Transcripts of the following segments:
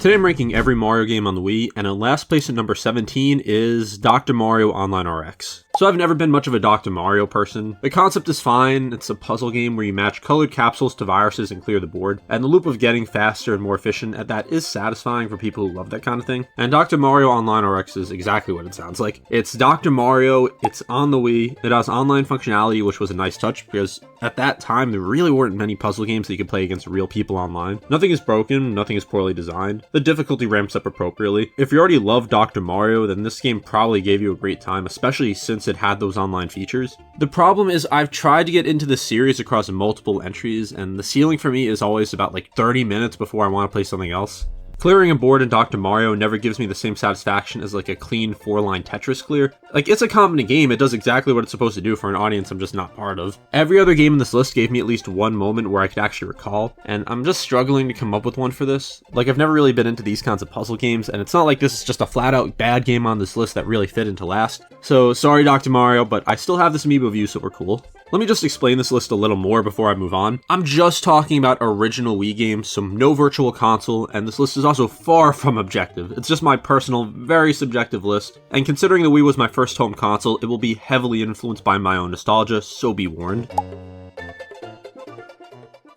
Today I'm ranking every Mario game on the Wii, and in last place at number 17 is Dr. Mario Online RX. So I've never been much of a Dr. Mario person. The concept is fine, it's a puzzle game where you match colored capsules to viruses and clear the board, and the loop of getting faster and more efficient at that is satisfying for people who love that kind of thing. And Dr. Mario Online RX is exactly what it sounds like. It's Dr. Mario, it's on the Wii, it has online functionality, which was a nice touch because at that time there really weren't many puzzle games that you could play against real people online. Nothing is broken, nothing is poorly designed. The difficulty ramps up appropriately. If you already love Dr. Mario, then this game probably gave you a great time, especially since it had those online features. The problem is I've tried to get into this series across multiple entries, and the ceiling for me is always about like 30 minutes before I want to play something else. Clearing a board in Dr. Mario never gives me the same satisfaction as like a clean 4-line Tetris clear. Like, it's a competent game, it does exactly what it's supposed to do for an audience I'm just not part of. Every other game in this list gave me at least one moment where I could actually recall, and I'm just struggling to come up with one for this. Like, I've never really been into these kinds of puzzle games, and it's not like this is just a flat out bad game on this list that really fit into last. So, sorry Dr. Mario, but I still have this amiibo view, so we're cool. Let me just explain this list a little more before I move on. I'm just talking about original Wii games, so no virtual console, and this list is also far from objective. It's just my personal, very subjective list, and considering the Wii was my first home console, it will be heavily influenced by my own nostalgia, so be warned.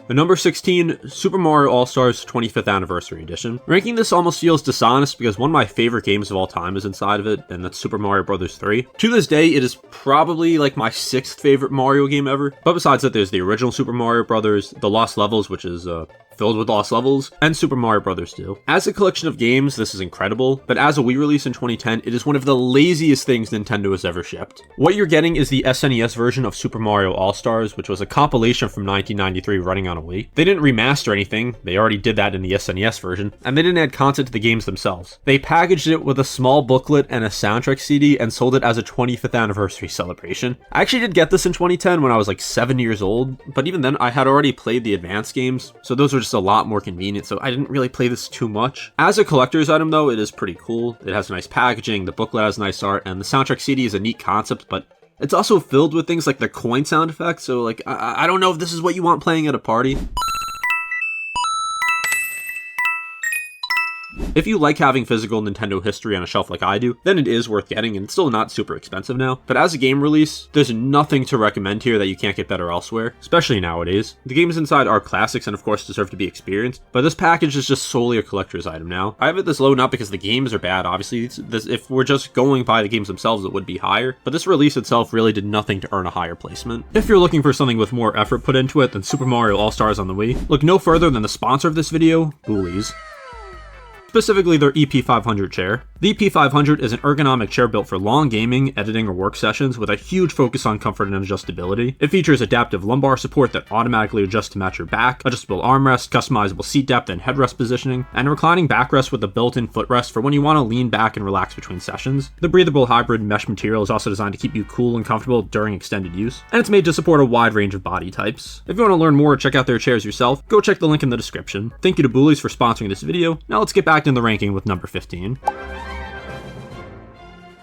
At number 16, Super Mario All-Stars 25th Anniversary Edition. Ranking this almost feels dishonest because one of my favorite games of all time is inside of it, and that's Super Mario Bros. 3. To this day, it is probably like my 6th favorite Mario game ever. But besides that, there's the original Super Mario Bros., the Lost Levels, which is filled with lost levels, and Super Mario Bros. 2. As a collection of games, this is incredible, but as a Wii release in 2010, it is one of the laziest things Nintendo has ever shipped. What you're getting is the SNES version of Super Mario All-Stars, which was a compilation from 1993 running on a Wii. They didn't remaster anything, they already did that in the SNES version, and they didn't add content to the games themselves. They packaged it with a small booklet and a soundtrack CD and sold it as a 25th anniversary celebration. I actually did get this in 2010 when I was like 7 years old, but even then I had already played the advanced games, so those were just a lot more convenient, so I didn't really play this too much. As a collector's item though, it is pretty cool. It has nice packaging, the booklet has nice art, and the soundtrack CD is a neat concept, but it's also filled with things like the coin sound effect, so like, I don't know if this is what you want playing at a party. If you like having physical Nintendo history on a shelf like I do, then it is worth getting, and it's still not super expensive now. But as a game release, there's nothing to recommend here that you can't get better elsewhere, especially nowadays. The games inside are classics and of course deserve to be experienced, but this package is just solely a collector's item now. I have it this low not because the games are bad, obviously. If we're just going by the games themselves, it would be higher, but this release itself really did nothing to earn a higher placement. If you're looking for something with more effort put into it than Super Mario All-Stars on the Wii, look no further than the sponsor of this video, Bullies. Specifically their EP500 chair. The EP500 is an ergonomic chair built for long gaming, editing, or work sessions with a huge focus on comfort and adjustability. It features adaptive lumbar support that automatically adjusts to match your back, adjustable armrest, customizable seat depth and headrest positioning, and a reclining backrest with a built-in footrest for when you want to lean back and relax between sessions. The breathable hybrid mesh material is also designed to keep you cool and comfortable during extended use, and it's made to support a wide range of body types. If you want to learn more or check out their chairs yourself, go check the link in the description. Thank you to Bullies for sponsoring this video. Now let's get back in the ranking with number 15.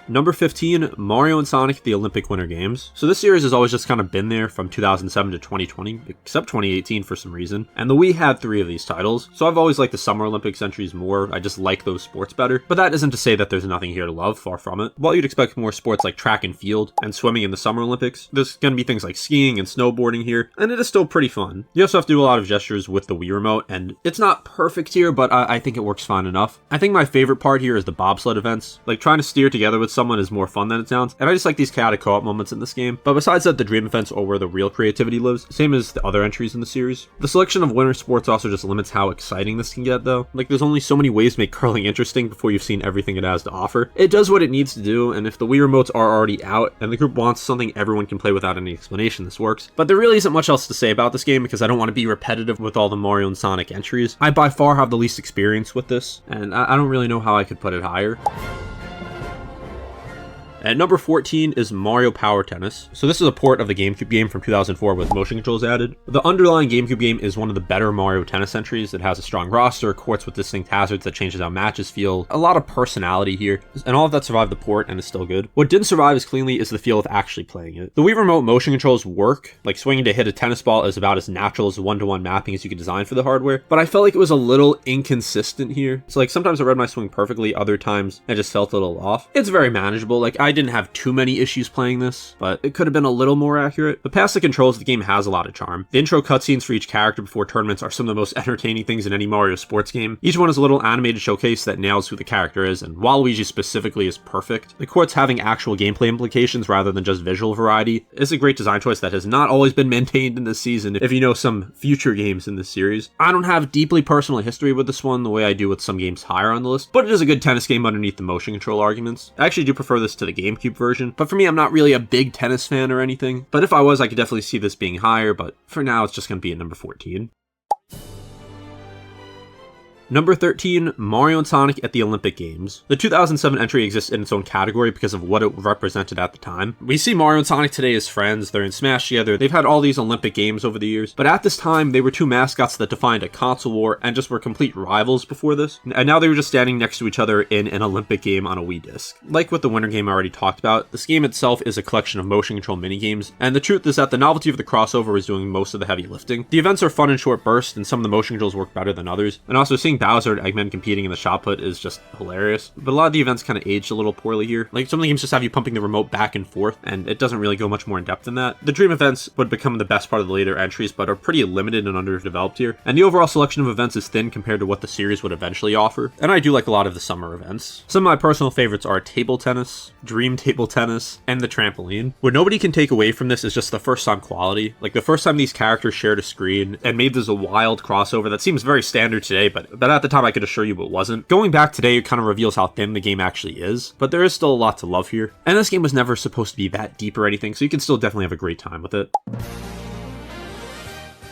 Number 15, Mario and Sonic, the Olympic Winter Games. So this series has always just kind of been there from 2007 to 2020, except 2018 for some reason. And the Wii had 3 of these titles, so I've always liked the Summer Olympics entries more. I just like those sports better. But that isn't to say that there's nothing here to love, far from it. While you'd expect more sports like track and field and swimming in the Summer Olympics, there's gonna be things like skiing and snowboarding here, and it is still pretty fun. You also have to do a lot of gestures with the Wii remote, and it's not perfect here, but I think it works fine enough. I think my favorite part here is the bobsled events. Like, trying to steer together with someone is more fun than it sounds, and I just like these chaotic co-op moments in this game. But besides that, the dream events are where the real creativity lives, same as the other entries in the series. The selection of winter sports also just limits how exciting this can get though. Like, there's only so many ways to make curling interesting before you've seen everything it has to offer. It does what it needs to do, and if the Wii remotes are already out and the group wants something everyone can play without any explanation, this works. But there really isn't much else to say about this game because I don't want to be repetitive with all the Mario and Sonic entries. I by far have the least experience with this, and I don't really know how I could put it higher. At number 14 is Mario Power Tennis. So this is a port of the GameCube game from 2004 with motion controls added. The underlying GameCube game is one of the better Mario Tennis entries. It has a strong roster, courts with distinct hazards that changes how matches feel, a lot of personality here, and all of that survived the port and is still good. What didn't survive as cleanly is the feel of actually playing it. The Wii Remote motion controls work, like swinging to hit a tennis ball is about as natural as one-to-one mapping as you could design for the hardware, but I felt like it was a little inconsistent here. So like sometimes I read my swing perfectly, other times I just felt a little off. It's very manageable, like I didn't have too many issues playing this, but it could have been a little more accurate. But past the controls, the game has a lot of charm. The intro cutscenes for each character before tournaments are some of the most entertaining things in any Mario sports game. Each one is a little animated showcase that nails who the character is, and Waluigi specifically is perfect. The courts having actual gameplay implications rather than just visual variety is a great design choice that has not always been maintained in this season, if you know some future games in this series. I don't have deeply personal history with this one the way I do with some games higher on the list, but it is a good tennis game underneath the motion control arguments. I actually do prefer this to the GameCube version, but for me, I'm not really a big tennis fan or anything. But if I was, I could definitely see this being higher, but for now, it's just going to be at number 14. Number 13, Mario and Sonic at the Olympic Games. The 2007 entry exists in its own category because of what it represented at the time. We see Mario and Sonic today as friends, they're in Smash together, they've had all these Olympic Games over the years, but at this time, they were two mascots that defined a console war and just were complete rivals before this, and now they were just standing next to each other in an Olympic game on a Wii disc. Like with the Winter game I already talked about, this game itself is a collection of motion control minigames, and the truth is that the novelty of the crossover is doing most of the heavy lifting. The events are fun in short bursts, and some of the motion controls work better than others, and also seeing Bowser and Eggman competing in the shot put is just hilarious. But a lot of the events kind of aged a little poorly here. Like some of the games just have you pumping the remote back and forth, and it doesn't really go much more in depth than that. The dream events would become the best part of the later entries, but are pretty limited and underdeveloped here. And the overall selection of events is thin compared to what the series would eventually offer. And I do like a lot of the summer events. Some of my personal favorites are table tennis, dream table tennis, and the trampoline. What nobody can take away from this is just the first time quality. Like the first time these characters shared a screen and made this a wild crossover that seems very standard today, but at the time I could assure you it wasn't. Going back today, it kind of reveals how thin the game actually is, but there is still a lot to love here. And this game was never supposed to be that deep or anything, so you can still definitely have a great time with it.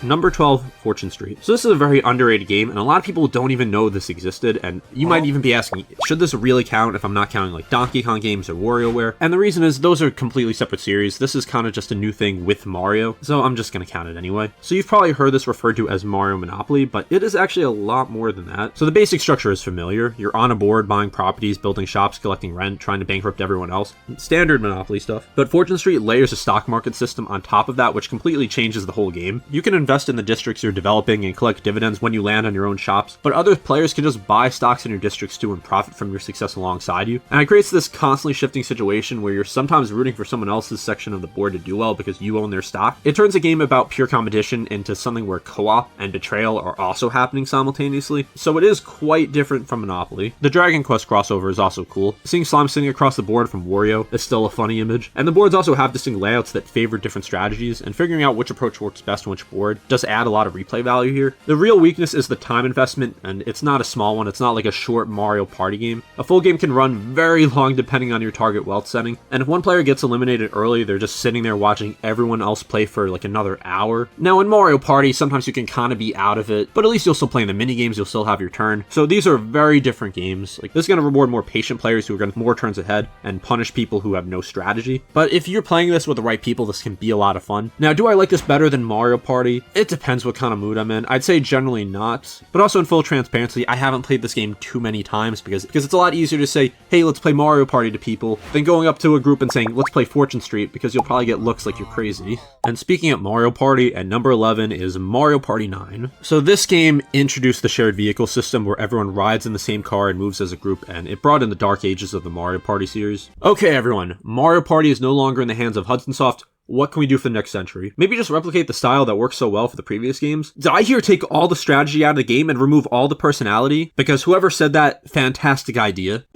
Number 12, Fortune Street. So this is a very underrated game, and a lot of people don't even know this existed, and you might even be asking, should this really count if I'm not counting like Donkey Kong games or WarioWare? And the reason is, those are completely separate series. This is kind of just a new thing with Mario, so I'm just gonna count it anyway. So you've probably heard this referred to as Mario Monopoly, but it is actually a lot more than that. So the basic structure is familiar. You're on a board, buying properties, building shops, collecting rent, trying to bankrupt everyone else. Standard Monopoly stuff. But Fortune Street layers a stock market system on top of that, which completely changes the whole game. You can invest in the districts you're developing and collect dividends when you land on your own shops, but other players can just buy stocks in your districts too and profit from your success alongside you. And it creates this constantly shifting situation where you're sometimes rooting for someone else's section of the board to do well because you own their stock. It turns a game about pure competition into something where co-op and betrayal are also happening simultaneously, so it is quite different from Monopoly. The Dragon Quest crossover is also cool. Seeing Slime sitting across the board from Wario is still a funny image, and the boards also have distinct layouts that favor different strategies, and figuring out which approach works best on which board does add a lot of replay value here. The real weakness is the time investment, and it's not a small one. It's not like a short Mario Party game. A full game can run very long depending on your target wealth setting, and if one player gets eliminated early, they're just sitting there watching everyone else play for like another hour. Now in Mario Party, sometimes you can kind of be out of it, but at least you'll still play in the mini games, you'll still have your turn. So these are very different games. Like this is going to reward more patient players who are going to more turns ahead and punish people who have no strategy. But if you're playing this with the right people, this can be a lot of fun. Now, do I like this better than Mario Party? It depends what kind of mood I'm in. I'd say generally not, but also in full transparency, I haven't played this game too many times because it's a lot easier to say, hey, let's play Mario Party to people than going up to a group and saying, let's play Fortune Street, because you'll probably get looks like you're crazy. And speaking of Mario Party, at number 11 is Mario Party 9. So this game introduced the shared vehicle system where everyone rides in the same car and moves as a group, and it brought in the dark ages of the Mario Party series. Okay everyone, Mario Party is no longer in the hands of Hudson Soft. What can we do for the next century? Maybe just replicate the style that worked so well for the previous games? Did I hear take all the strategy out of the game and remove all the personality? Because whoever said that, fantastic idea.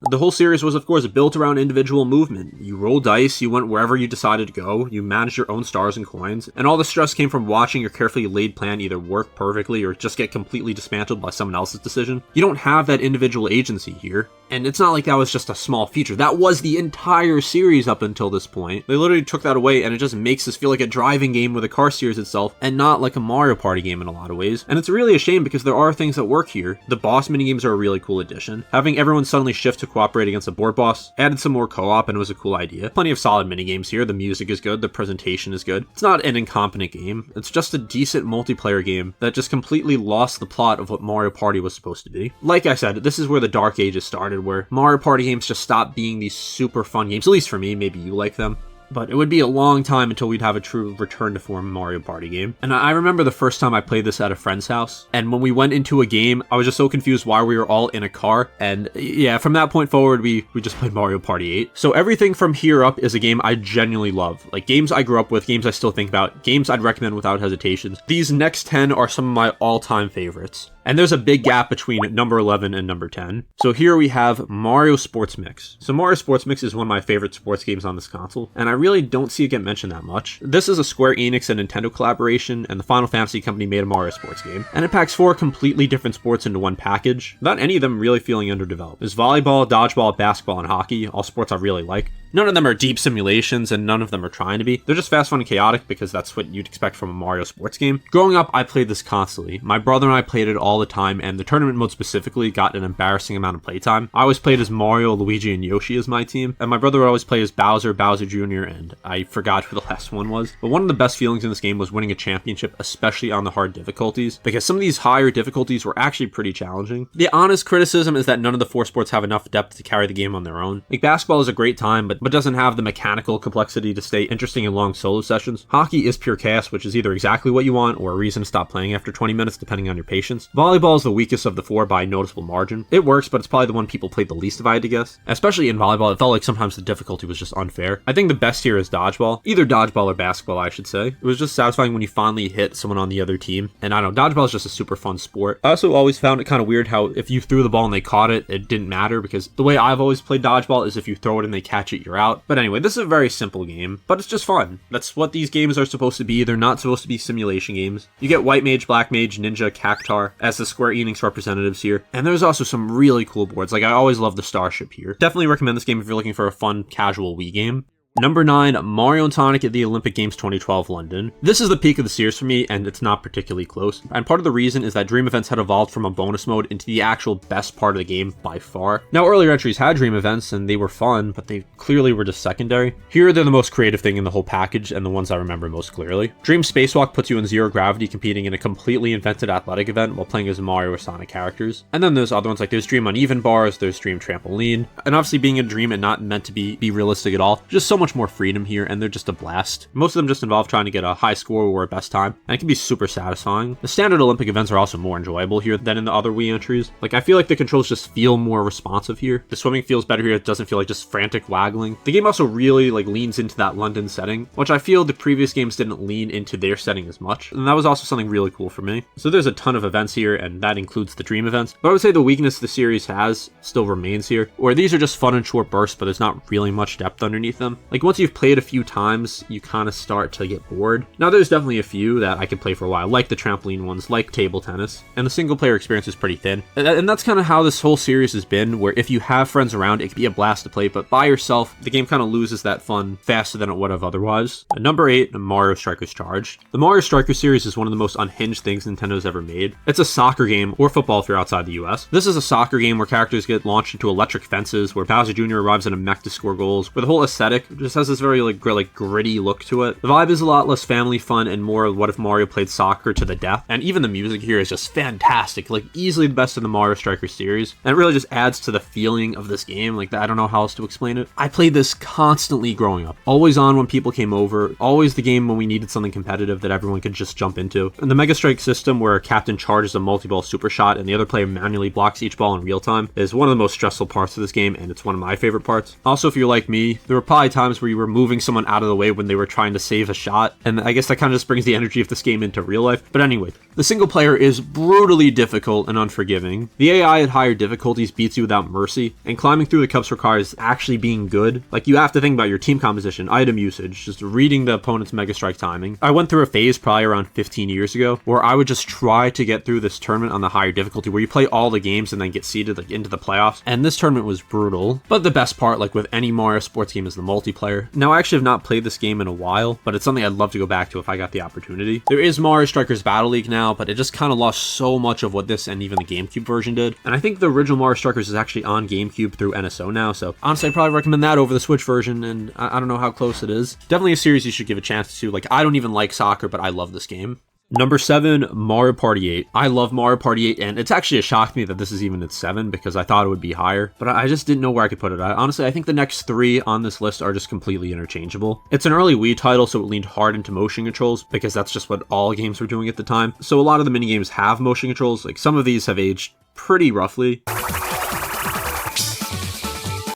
The whole series was, of course, built around individual movement. You rolled dice, you went wherever you decided to go, you managed your own stars and coins, and all the stress came from watching your carefully laid plan either work perfectly or just get completely dismantled by someone else's decision. You don't have that individual agency here. And it's not like that was just a small feature. That was the entire series up until this point. They literally took that away, and it just makes this feel like a driving game with a car series itself, and not like a Mario Party game in a lot of ways. And it's really a shame because there are things that work here. The boss minigames are a really cool addition. Having everyone suddenly shift to cooperate against a board boss. Added some more co-op and it was a cool idea. Plenty of solid minigames here. The music is good, the presentation is good. It's not an incompetent game. It's just a decent multiplayer game that just completely lost the plot of what Mario Party was supposed to be. Like I said, this is where the dark ages started, where Mario Party games just stopped being these super fun games, at least for me. Maybe you like them. But it would be a long time until we'd have a true return to form Mario Party game. And I remember the first time I played this at a friend's house, and when we went into a game, I was just so confused why we were all in a car. And yeah, from that point forward, we just played Mario Party 8. So everything from here up is a game I genuinely love. Like games I grew up with, games I still think about, games I'd recommend without hesitations. These next 10 are some of my all-time favorites. And there's a big gap between number 11 and number 10. So here we have Mario Sports Mix. So Mario Sports Mix is one of my favorite sports games on this console, and I really don't see it get mentioned that much. This is a Square Enix and Nintendo collaboration, and the Final Fantasy company made a Mario sports game. And it packs 4 completely different sports into one package, without any of them really feeling underdeveloped. There's volleyball, dodgeball, basketball, and hockey, all sports I really like. None of them are deep simulations, and none of them are trying to be. They're just fast, fun, and chaotic because that's what you'd expect from a Mario sports game. Growing up, I played this constantly. My brother and I played it all the time, and the tournament mode specifically got an embarrassing amount of playtime. I always played as Mario, Luigi, and Yoshi as my team, and my brother would always play as Bowser, Bowser Jr., and I forgot who the last one was. But one of the best feelings in this game was winning a championship, especially on the hard difficulties, because some of these higher difficulties were actually pretty challenging. The honest criticism is that none of the 4 sports have enough depth to carry the game on their own. Like basketball is a great time, but doesn't have the mechanical complexity to stay interesting in long solo sessions. Hockey is pure chaos, which is either exactly what you want or a reason to stop playing after 20 minutes depending on your patience. Volleyball is the weakest of the 4 by a noticeable margin. It works, but it's probably the one people played the least if I had to guess. Especially in volleyball, it felt like sometimes the difficulty was just unfair. I think the best here is dodgeball. Either dodgeball or basketball, I should say. It was just satisfying when you finally hit someone on the other team. And I don't know, dodgeball is just a super fun sport. I also always found it kind of weird how if you threw the ball and they caught it, it didn't matter, because the way I've always played dodgeball is if you throw it and they catch it, you're out. But anyway, this is a very simple game, but it's just fun. That's what these games are supposed to be. They're not supposed to be simulation games. You get White Mage, Black Mage, Ninja, Cactar as the Square Enix representatives here. And there's also some really cool boards. Like I always love the Starship here. Definitely recommend this game if you're looking for a fun, casual Wii game. Number 9, Mario & Sonic at the Olympic Games 2012 London. This is the peak of the series for me, and it's not particularly close. And part of the reason is that Dream Events had evolved from a bonus mode into the actual best part of the game by far. Now, earlier entries had Dream Events, and they were fun, but they clearly were just secondary. Here, they're the most creative thing in the whole package, and the ones I remember most clearly. Dream Spacewalk puts you in zero gravity, competing in a completely invented athletic event while playing as Mario or Sonic characters. And then there's other ones like there's Dream Uneven Bars, there's Dream Trampoline, and obviously being a dream and not meant to be realistic at all. Just so much more freedom here, and they're just a blast. Most of them just involve trying to get a high score or a best time, and it can be super satisfying. The standard Olympic events are also more enjoyable here than in the other Wii entries. Like, I feel like the controls just feel more responsive here. The swimming feels better here. It doesn't feel like just frantic waggling. The game also really leans into that London setting, which I feel the previous games didn't lean into their setting as much, and that was also something really cool for me. So there's a ton of events here, and that includes the dream events, but I would say the weakness the series has still remains here, where these are just fun and short bursts, but there's not really much depth underneath them. Like, once you've played a few times, you kind of start to get bored. Now, there's definitely a few that I could play for a while, like the trampoline ones, like table tennis, and the single player experience is pretty thin. And that's kind of how this whole series has been, where if you have friends around, it can be a blast to play, but by yourself, the game kind of loses that fun faster than it would have otherwise. Number 8, Mario Strikers Charge. The Mario Strikers series is one of the most unhinged things Nintendo's ever made. It's a soccer game, or football if you're outside the US. This is a soccer game where characters get launched into electric fences, where Bowser Jr. arrives in a mech to score goals, where the whole aesthetic just has this very gritty look to it. The vibe is a lot less family fun and more what if Mario played soccer to the death, and even the music here is just fantastic, easily the best in the Mario Strikers series, and it really just adds to the feeling of this game. I don't know how else to explain it. I played this constantly growing up, always on when people came over, always the game when we needed something competitive that everyone could just jump into. And the Mega Strike system, where a captain charges a multi-ball super shot and the other player manually blocks each ball in real time, is one of the most stressful parts of this game, and it's one of my favorite parts. Also, if you're like me, there were probably times where you were moving someone out of the way when they were trying to save a shot, and I guess that kind of just brings the energy of this game into real life. But anyway, the single player is brutally difficult and unforgiving. The AI at higher difficulties beats you without mercy, and climbing through the cups requires actually being good. You have to think about your team composition, item usage, just reading the opponent's Mega Strike timing. I went through a phase probably around 15 years ago where I would just try to get through this tournament on the higher difficulty, where you play all the games and then get seeded into the playoffs, and this tournament was brutal. But the best part, with any Mario sports game, is the multiplayer. multiplayer. Now, I actually have not played this game in a while, but it's something I'd love to go back to if I got the opportunity. There is Mario Strikers Battle League now, but it just kind of lost so much of what this and even the GameCube version did. And I think the original Mario Strikers is actually on GameCube through NSO now, so honestly, I'd probably recommend that over the Switch version, and I don't know how close it is. Definitely a series you should give a chance to. Like, I don't even like soccer, but I love this game. Number 7, Mario Party 8. I love Mario Party 8, and it's actually a shock to me that this is even at 7 because I thought it would be higher, but I just didn't know where I could put it. Honestly, I think the next 3 on this list are just completely interchangeable. It's an early Wii title, so it leaned hard into motion controls because that's just what all games were doing at the time. So a lot of the minigames have motion controls. Like, some of these have aged pretty roughly,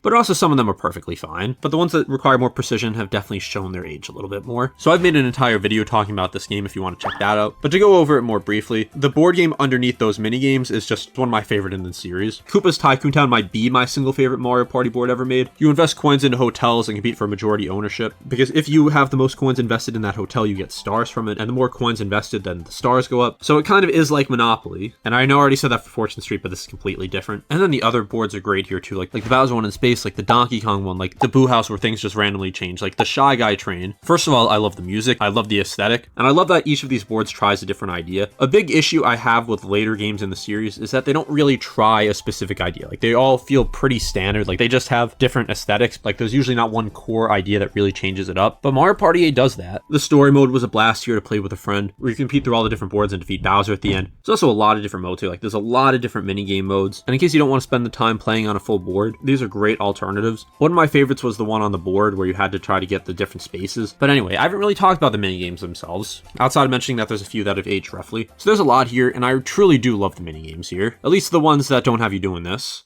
but also some of them are perfectly fine. But the ones that require more precision have definitely shown their age a little bit more. So I've made an entire video talking about this game if you want to check that out. But to go over it more briefly, the board game underneath those minigames is just one of my favorite in the series. Koopa's Tycoon Town might be my single favorite Mario Party board ever made. You invest coins into hotels and compete for majority ownership, because if you have the most coins invested in that hotel, you get stars from it, and the more coins invested, then the stars go up. So it kind of is like Monopoly. And I know I already said that for Fortune Street, but this is completely different. And then the other boards are great here too, like the Bowser one in space, like the Donkey Kong one, like the Boo House where things just randomly change, like the Shy Guy train. First of all, I love the music, I love the aesthetic, and I love that each of these boards tries a different idea. A big issue I have with later games in the series is that they don't really try a specific idea. Like, they all feel pretty standard, like they just have different aesthetics. Like, there's usually not one core idea that really changes it up, but Mario Party 8 does that. The story mode was a blast here to play with a friend, where you compete through all the different boards and defeat Bowser at the end. There's also a lot of different modes here, like there's a lot of different minigame modes, and in case you don't want to spend the time playing on a full board, these are great alternatives. One of my favorites was the one on the board where you had to try to get the different spaces. But anyway, I haven't really talked about the minigames themselves, outside of mentioning that there's a few that have aged roughly. So there's a lot here, and I truly do love the minigames here. At least the ones that don't have you doing this.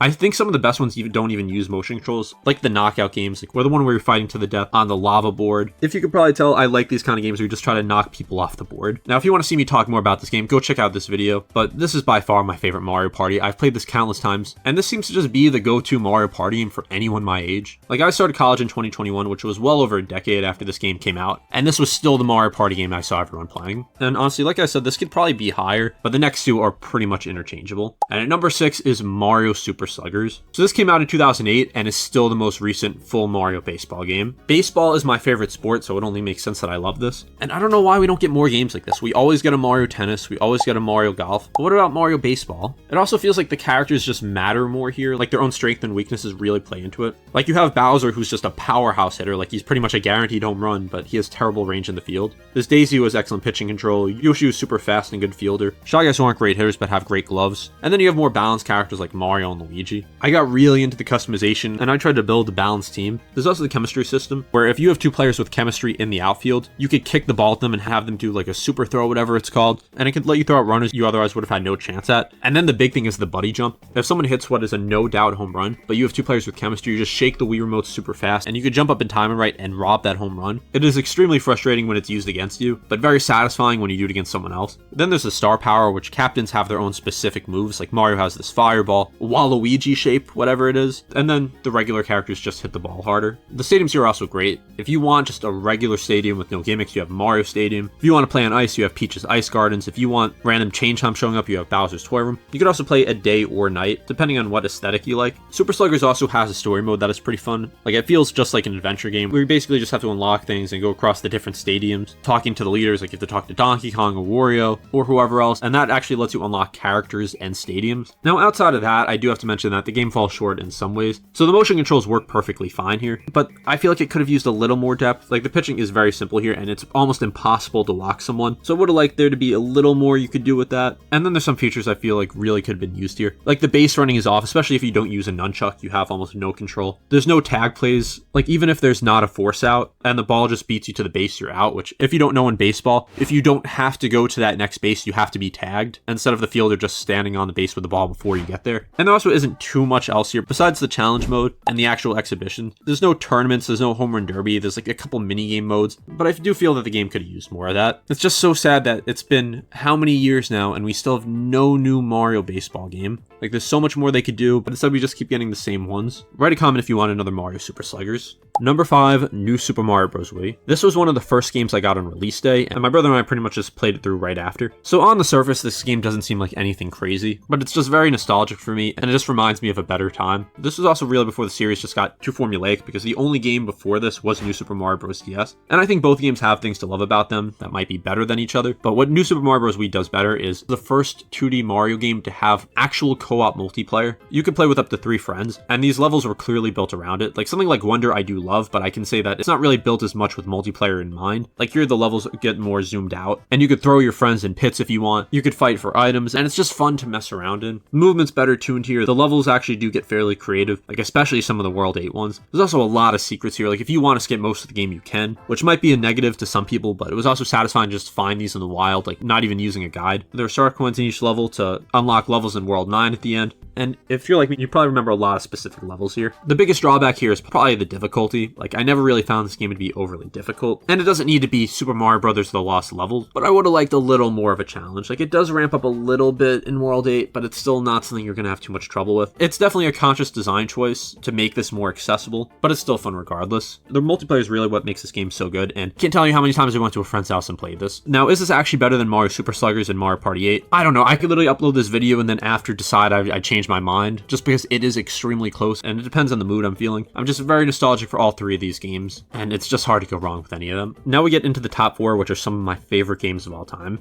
I think some of the best ones don't even use motion controls, like the knockout games, like the one where you're fighting to the death on the lava board. If you could probably tell, I like these kind of games where you just try to knock people off the board. Now, if you want to see me talk more about this game, go check out this video, but this is by far my favorite Mario Party. I've played this countless times, and this seems to just be the go-to Mario Party game for anyone my age. Like, I started college in 2021, which was well over a decade after this game came out, and this was still the Mario Party game I saw everyone playing. And honestly, like I said, this could probably be higher, but the next 2 are pretty much interchangeable. And at number 6 is Mario Super Sluggers. So this came out in 2008 and is still the most recent full Mario baseball game. Baseball is my favorite sport, so it only makes sense that I love this. And I don't know why we don't get more games like this. We always get a Mario Tennis, we always get a Mario Golf, but what about Mario Baseball? It also feels like the characters just matter more here, like their own strengths and weaknesses really play into it. Like, you have Bowser, who's just a powerhouse hitter, like he's pretty much a guaranteed home run, but he has terrible range in the field. There's Daisy, who has excellent pitching control, Yoshi, who's super fast and good fielder, Shy Guys, who aren't great hitters but have great gloves, and then you have more balanced characters like Mario and Luigi. I got really into the customization, and I tried to build a balanced team. There's also the chemistry system, where if you have 2 players with chemistry in the outfield, you could kick the ball at them and have them do like a super throw, whatever it's called, and it could let you throw out runners you otherwise would have had no chance at. And then the big thing is the buddy jump. If someone hits what is a no doubt home run, but you have 2 players with chemistry, you just shake the Wii remote super fast, and you could jump up in time and right and rob that home run. It is extremely frustrating when it's used against you, but very satisfying when you do it against someone else. Then there's the star power, which captains have their own specific moves, like Mario has this fireball, Waluigi shape, whatever it is, and then the regular characters just hit the ball harder. The stadiums here are also great. If you want just a regular stadium with no gimmicks, you have Mario Stadium. If you want to play on ice, you have Peach's Ice Gardens. If you want random change time showing up, you have Bowser's Toy Room. You could also play a day or night, depending on what aesthetic you like. Super Sluggers also has a story mode that is pretty fun. Like, it feels just like an adventure game where you basically just have to unlock things and go across the different stadiums, talking to the leaders, like you have to talk to Donkey Kong or Wario or whoever else, and that actually lets you unlock characters and stadiums. Now, outside of that, I do have to mention that the game falls short in some ways. So the motion controls work perfectly fine here, but I feel like it could have used a little more depth. Like, the pitching is very simple here, and it's almost impossible to walk someone, so I would have liked there to be a little more you could do with that. And then there's some features I feel like really could have been used here. Like, the base running is off, especially if you don't use a nunchuck, you have almost no control. There's no tag plays, like even if there's not a force out, and the ball just beats you to the base, you're out, which if you don't know in baseball, if you don't have to go to that next base, you have to be tagged, instead of the fielder just standing on the base with the ball before you get there. And there also isn't too much else here, besides the challenge mode and the actual exhibition. There's no tournaments, there's no home run derby, there's like a couple mini-game modes, but I do feel that the game could have used more of that. It's just so sad that it's been how many years now, and we still have no new Mario baseball game. Like, there's so much more they could do, but instead we just keep getting the same ones. Write a comment if you want another Mario Super Sluggers. Number 5, New Super Mario Bros. Wii. This was one of the first games I got on release day, and my brother and I pretty much just played it through right after. So on the surface, this game doesn't seem like anything crazy, but it's just very nostalgic for me, and it just reminds me of a better time. This was also really before the series just got too formulaic, because the only game before this was New Super Mario Bros. DS, and I think both games have things to love about them that might be better than each other, but what New Super Mario Bros. Wii does better is the first 2D Mario game to have actual co-op multiplayer. You could play with up to 3 friends, and these levels were clearly built around it. Like something like Wonder I do love, but I can say that it's not really built as much with multiplayer in mind. Like here the levels get more zoomed out, and you could throw your friends in pits if you want, you could fight for items, and it's just fun to mess around in. The movement's better tuned here, the levels actually do get fairly creative, like especially some of the World 8 ones. There's also a lot of secrets here, like if you want to skip most of the game you can, which might be a negative to some people, but it was also satisfying just to find these in the wild, like not even using a guide. There are star coins in each level to unlock levels in World 9 at the end, and if you're like me, you probably remember a lot of specific levels here. The biggest drawback here is probably the difficulty. Like I never really found this game to be overly difficult, and it doesn't need to be Super Mario Bros. The Lost Levels, but I would have liked a little more of a challenge. Like it does ramp up a little bit in World 8, but it's still not something you're gonna have too much trouble with. It's definitely a conscious design choice to make this more accessible, but it's still fun regardless. The multiplayer is really what makes this game so good, and can't tell you how many times I went to a friend's house and played this. Now, is this actually better than Mario Super Sluggers and Mario Party 8? I don't know. I could literally upload this video and then after decide I changed my mind, just because it is extremely close, and it depends on the mood I'm feeling. I'm just very nostalgic for all 3 of these games, and it's just hard to go wrong with any of them. Now we get into the top 4, which are some of my favorite games of all time.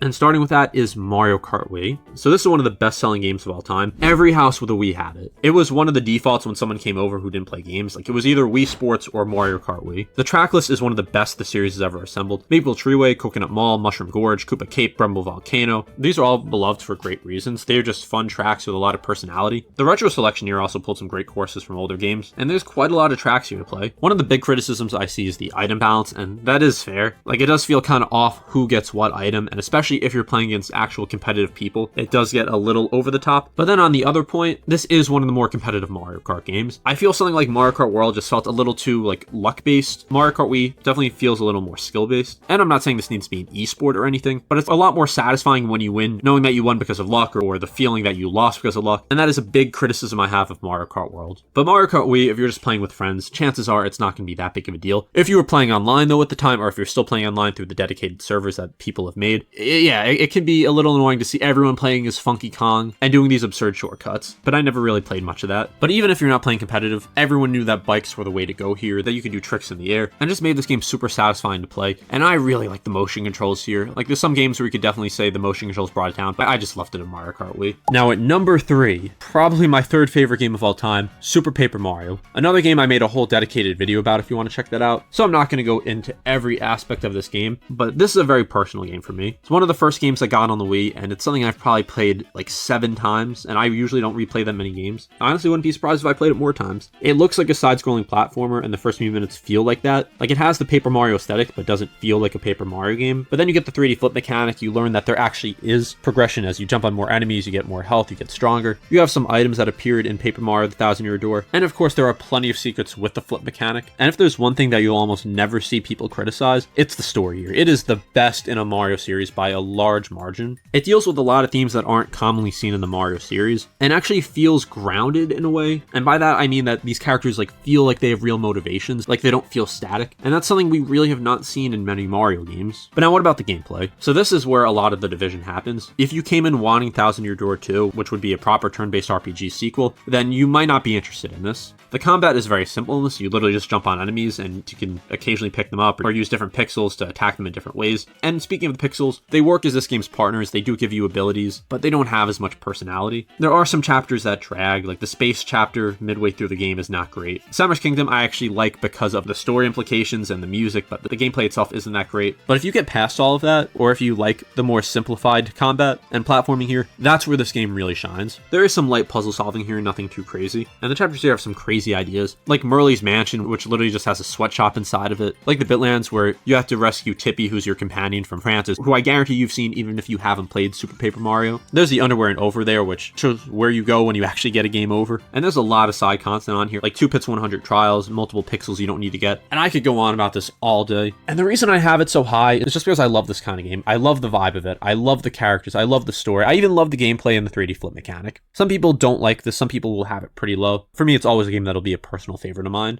And starting with that is Mario Kart Wii. So this is one of the best-selling games of all time. Every house with a Wii had it. It was one of the defaults when someone came over who didn't play games. Like it was either Wii Sports or Mario Kart Wii. The track list is one of the best the series has ever assembled. Maple Treeway, Coconut Mall, Mushroom Gorge, Koopa Cape, Brumble Volcano. These are all beloved for great reasons. They are just fun tracks with a lot of personality. The retro selection here also pulled some great courses from older games, and there's quite a lot of tracks here to play. One of the big criticisms I see is the item balance, and that is fair. Like it does feel kind of off who gets what item, and especially if you're playing against actual competitive people, it does get a little over the top. But then on the other point, this is one of the more competitive Mario Kart games. I feel something like Mario Kart World just felt a little too like luck-based. Mario Kart Wii definitely feels a little more skill-based. And I'm not saying this needs to be an esport or anything, but it's a lot more satisfying when you win, knowing that you won because of luck or the feeling that you lost because of luck. And that is a big criticism I have of Mario Kart World. But Mario Kart Wii, if you're just playing with friends, chances are it's not going to be that big of a deal. If you were playing online though at the time, or if you're still playing online through the dedicated servers that people have made, yeah, it can be a little annoying to see everyone playing as Funky Kong and doing these absurd shortcuts, but I never really played much of that. But even if you're not playing competitive, everyone knew that bikes were the way to go here, that you could do tricks in the air, and just made this game super satisfying to play. And I really like the motion controls here. Like there's some games where you could definitely say the motion controls brought it down, but I just loved it in Mario Kart Wii. Now at number 3, probably my 3rd favorite game of all time, Super Paper Mario. Another game I made a whole dedicated video about if you want to check that out. So I'm not going to go into every aspect of this game, but this is a very personal game for me. It's one of the first games I got on the Wii, and it's something I've probably played like 7 times, and I usually don't replay that many games. I honestly wouldn't be surprised if I played it more times. It looks like a side-scrolling platformer, and the first few minutes feel like that. Like it has the Paper Mario aesthetic, but doesn't feel like a Paper Mario game. But then you get the 3D flip mechanic, you learn that there actually is progression as you jump on more enemies, you get more health, you get stronger. You have some items that appeared in Paper Mario the Thousand Year Door, and of course there are plenty of secrets with the flip mechanic. And if there's one thing that you'll almost never see people criticize, it's the story here. It is the best in a Mario series by a large margin. It deals with a lot of themes that aren't commonly seen in the Mario series, and actually feels grounded in a way. And by that I mean that these characters like feel like they have real motivations, like they don't feel static, and that's something we really have not seen in many Mario games. But now what about the gameplay? So this is where a lot of the division happens. If you came in wanting Thousand Year Door 2, which would be a proper turn-based RPG sequel, then you might not be interested in this. The combat is very simple in this. You literally just jump on enemies and you can occasionally pick them up or use different pixels to attack them in different ways. And speaking of the pixels, they work as this game's partners. They do give you abilities, but they don't have as much personality. There are some chapters that drag, like the space chapter midway through the game is not great. Samus Kingdom I actually like because of the story implications and the music, but the gameplay itself isn't that great. But if you get past all of that, or if you like the more simplified combat and platforming here, that's where this game really shines. There is some light puzzle solving here, nothing too crazy. And the chapters here have some crazy ideas, like Merly's Mansion, which literally just has a sweatshop inside of it, like the Bitlands, where you have to rescue Tippy, who's your companion from Francis, who I guarantee you've seen even if you haven't played Super Paper Mario. There's the Underwear and Over there, which shows where you go when you actually get a game over. And there's a lot of side content on here, like 2 Pits 100 Trials, multiple pixels you don't need to get. And I could go on about this all day. And the reason I have it so high is just because I love this kind of game. I love the vibe of it. I love the characters. I love the story. I even love the gameplay and the 3D flip mechanic. Some people don't like this. Some people will have it pretty low. For me, it's always a game that'll be a personal favorite of mine.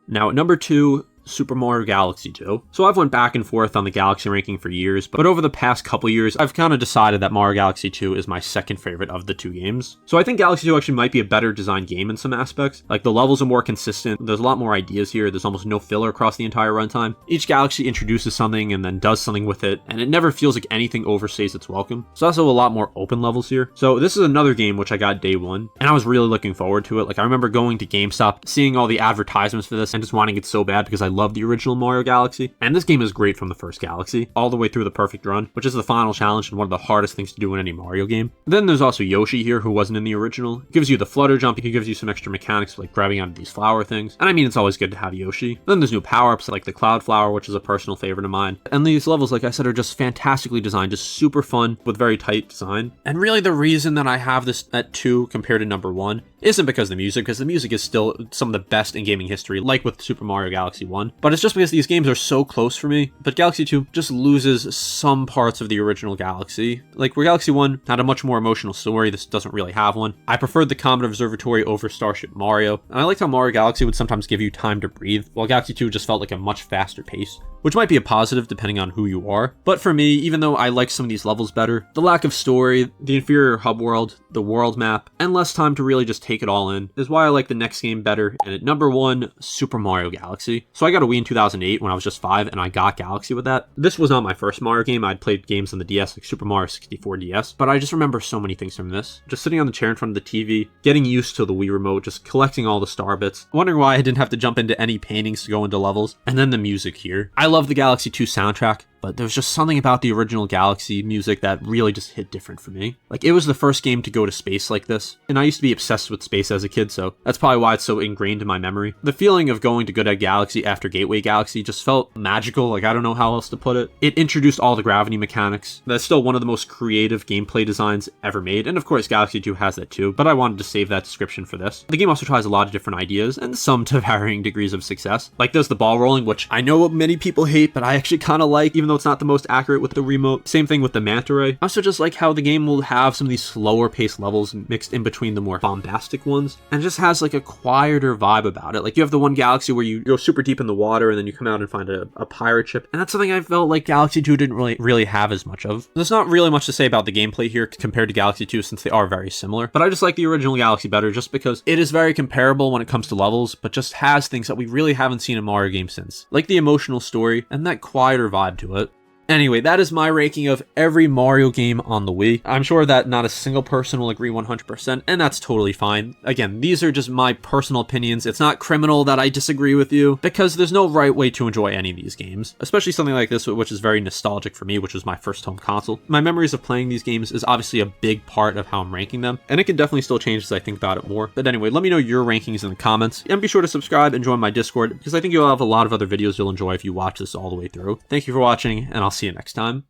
Now at number 2, Super Mario Galaxy 2. So I've went back and forth on the Galaxy ranking for years, but over the past couple years, I've kind of decided that Mario Galaxy 2 is my second favorite of the two games. So I think Galaxy 2 actually might be a better designed game in some aspects. Like, the levels are more consistent, there's a lot more ideas here, there's almost no filler across the entire runtime. Each galaxy introduces something and then does something with it, and it never feels like anything overstays its welcome. So also a lot more open levels here. So this is another game which I got day one, and I was really looking forward to it. Like, I remember going to GameStop, seeing all the advertisements for this, and just wanting it so bad because I love the original Mario Galaxy. And this game is great from the first Galaxy, all the way through the perfect run, which is the final challenge and one of the hardest things to do in any Mario game. Then there's also Yoshi here, who wasn't in the original. It gives you the flutter jump, it gives you some extra mechanics like grabbing onto these flower things. And I mean, it's always good to have Yoshi. Then there's new power-ups like the Cloud Flower, which is a personal favorite of mine. And these levels, like I said, are just fantastically designed, just super fun with very tight design. And really the reason that I have this at 2 compared to number 1 isn't because of the music, because the music is still some of the best in gaming history, like with Super Mario Galaxy 1. But it's just because these games are so close for me. But Galaxy 2 just loses some parts of the original Galaxy. Like, where Galaxy 1 had a much more emotional story, this doesn't really have one. I preferred the Comet Observatory over Starship Mario, and I liked how Mario Galaxy would sometimes give you time to breathe, while Galaxy 2 just felt like a much faster pace, which might be a positive depending on who you are. But for me, even though I like some of these levels better, the lack of story, the inferior hub world, the world map, and less time to really just take it all in is why I like the next game better. And at number 1, Super Mario Galaxy. So I got a Wii in 2008 when I was just 5, and I got Galaxy with that. This was not my first Mario game. I'd played games on the DS, like Super Mario 64 DS, but I just remember so many things from this. Just sitting on the chair in front of the TV, getting used to the Wii remote, just collecting all the star bits, wondering why I didn't have to jump into any paintings to go into levels, and then the music here. I love the Galaxy 2 soundtrack, but there's just something about the original Galaxy music that really just hit different for me. Like, it was the first game to go to space like this, and I used to be obsessed with space as a kid, so that's probably why it's so ingrained in my memory. The feeling of going to Good Egg Galaxy after Gateway Galaxy just felt magical, like I don't know how else to put it. It introduced all the gravity mechanics. That's still one of the most creative gameplay designs ever made, and of course Galaxy 2 has that too, but I wanted to save that description for this. The game also tries a lot of different ideas, and some to varying degrees of success. Like, there's the ball rolling, which I know many people hate, but I actually kind of like, even though it's not the most accurate with the remote. Same thing with the manta ray. I also just like how the game will have some of these slower paced levels mixed in between the more bombastic ones, and it just has like a quieter vibe about it. Like, you have the one galaxy where you go super deep in the water and then you come out and find a pirate ship, and that's something I felt like Galaxy 2 didn't really have as much of. There's not really much to say about the gameplay here compared to Galaxy 2 since they are very similar, but I just like the original Galaxy better just because it is very comparable when it comes to levels, but just has things that we really haven't seen in Mario games since, like the emotional story and that quieter vibe to it. Anyway, that is my ranking of every Mario game on the Wii. I'm sure that not a single person will agree 100%, and that's totally fine. Again, these are just my personal opinions. It's not criminal that I disagree with you, because there's no right way to enjoy any of these games, especially something like this, which is very nostalgic for me, which was my first home console. My memories of playing these games is obviously a big part of how I'm ranking them, and it can definitely still change as I think about it more. But anyway, let me know your rankings in the comments, and be sure to subscribe and join my Discord, because I think you'll have a lot of other videos you'll enjoy if you watch this all the way through. Thank you for watching, and I'll see you next time.